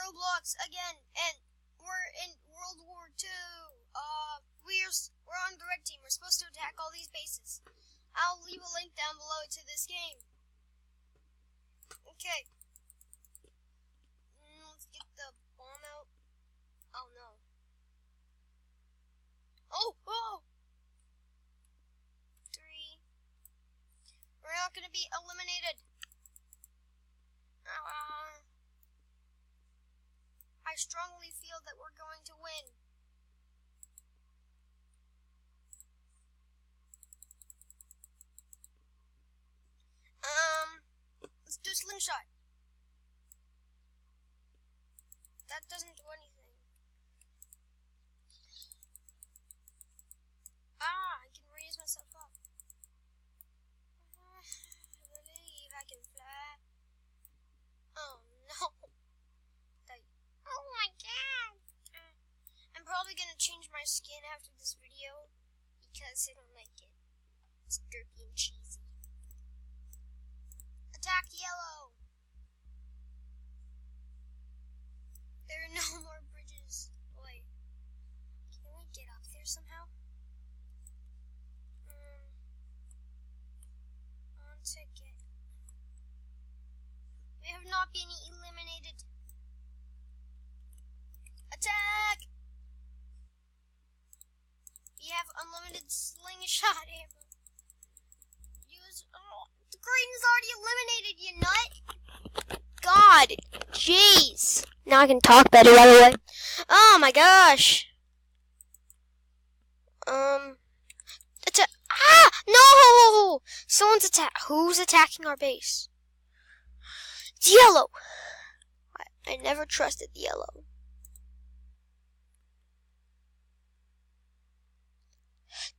Roblox again, and we're in World War II. We're on the red team. We're supposed to attack all these bases. I'll leave a link down below to this game. Okay. Let's get the bomb out. Oh no. Oh! 3. We're not gonna be eliminated. I strongly feel that we're going to win. Let's do slingshot. That doesn't do anything. I can raise myself up. I believe I can fly. Oh no. Oh my god. I'm probably gonna change my skin after this video because I don't like it. It's dirty and cheesy. Attack yellow. There are no more bridges. Wait. Can we get up there somehow? On ticket. We have not been eliminated. Attack! We have unlimited slingshot ammo. Use. Oh, the green is already eliminated, you nut! God, jeez. Now I can talk better, by the way. Oh my gosh. No! Someone's Who's attacking our base? It's yellow. I never trusted the yellow.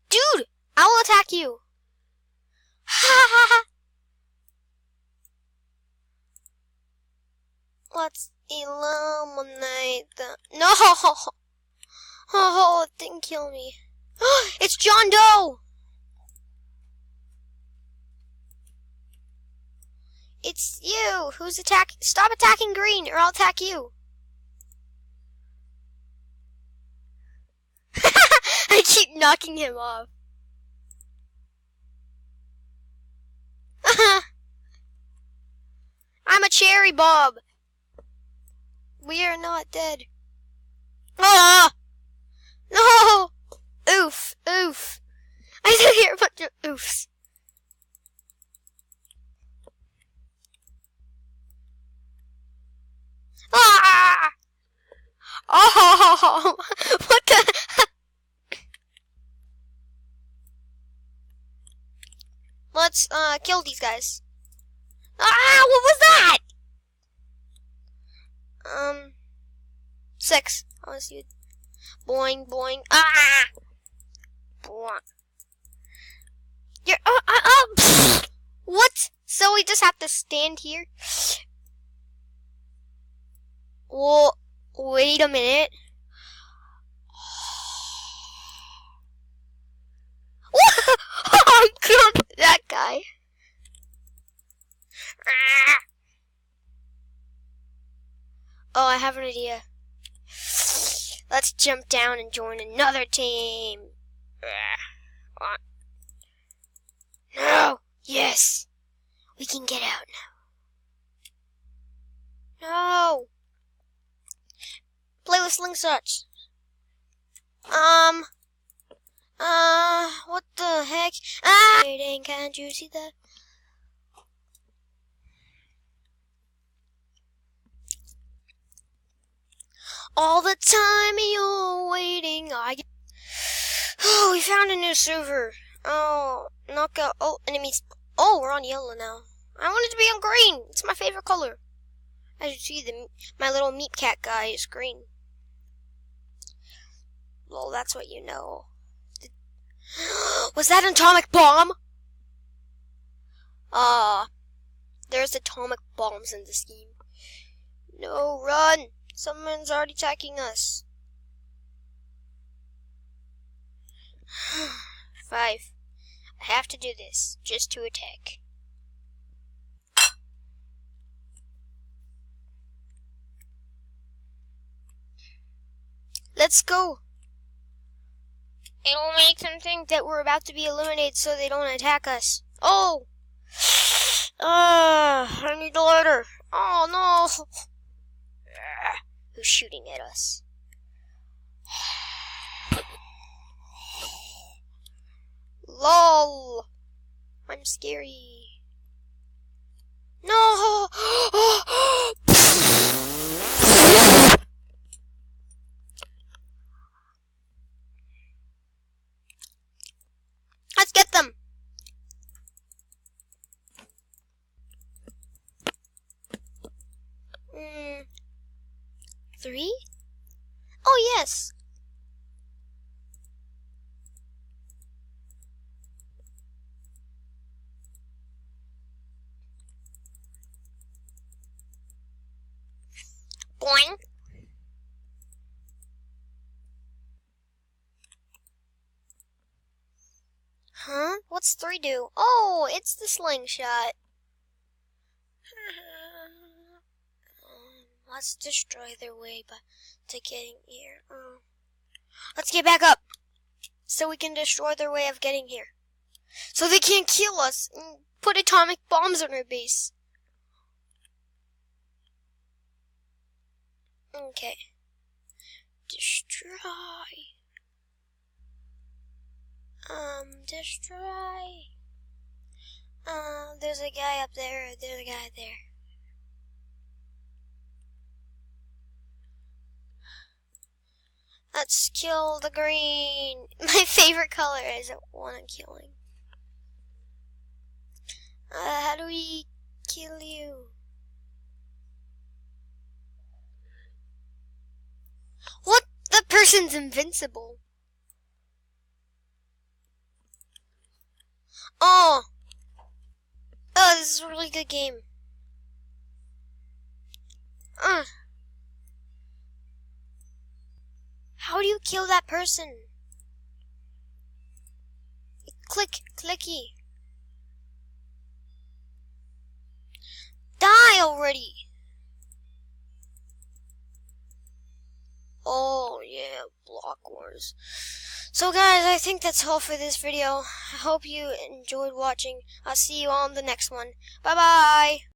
Dude, I will attack you. Ha ha ha. Let's eliminate the... No! Oh, it didn't kill me. It's John Doe! It's you who's attacking. Stop attacking green or I'll attack you. I keep knocking him off. I'm a cherry Bob. We are not dead. Ah! No! Oof, oof. I did hear a bunch of oofs. Ah! Oh! What the? Let's kill these guys. Ah! What was that? 6. I want to see it. Boing, boing. Ah! Boing. You're, what? So we just have to stand here? Well, wait a minute. I killed that guy. Oh, I have an idea. Let's jump down and join another team. No! Yes! We can get out now. No! Play with slingshots. What the heck? Waiting, can't you see that? All the time you're waiting, Oh, we found a new server. Oh, knockout. Oh, enemies. Oh, we're on yellow now. I wanted to be on green. It's my favorite color. As you see, my little meat cat guy is green. Well, that's what you know. Was that an atomic bomb? There's atomic bombs in this game. No, run! Someone's already attacking us. 5. I have to do this just to attack. let's go. It'll make them think that we're about to be eliminated so they don't attack us. Oh! I need a lighter. Oh, no. Who's shooting at us? LOL. I'm scary. No! Let's get them. Three? Oh, yes. Boing. Huh? What's 3 do? Oh, it's the slingshot. Let's destroy their way to getting here. Let's get back up so we can destroy their way of getting here. So they can't kill us and put atomic bombs on our base. Okay. Destroy. Destroy. There's a guy up there. There's a guy there. Let's kill the green. My favorite color is one I'm killing. How do we kill you? What? The person's invincible. Oh, this is a really good game. How do you kill that person? Clicky. Die already. Oh, yeah, Block Wars. So, guys, I think that's all for this video. I hope you enjoyed watching. I'll see you on the next one. Bye-bye.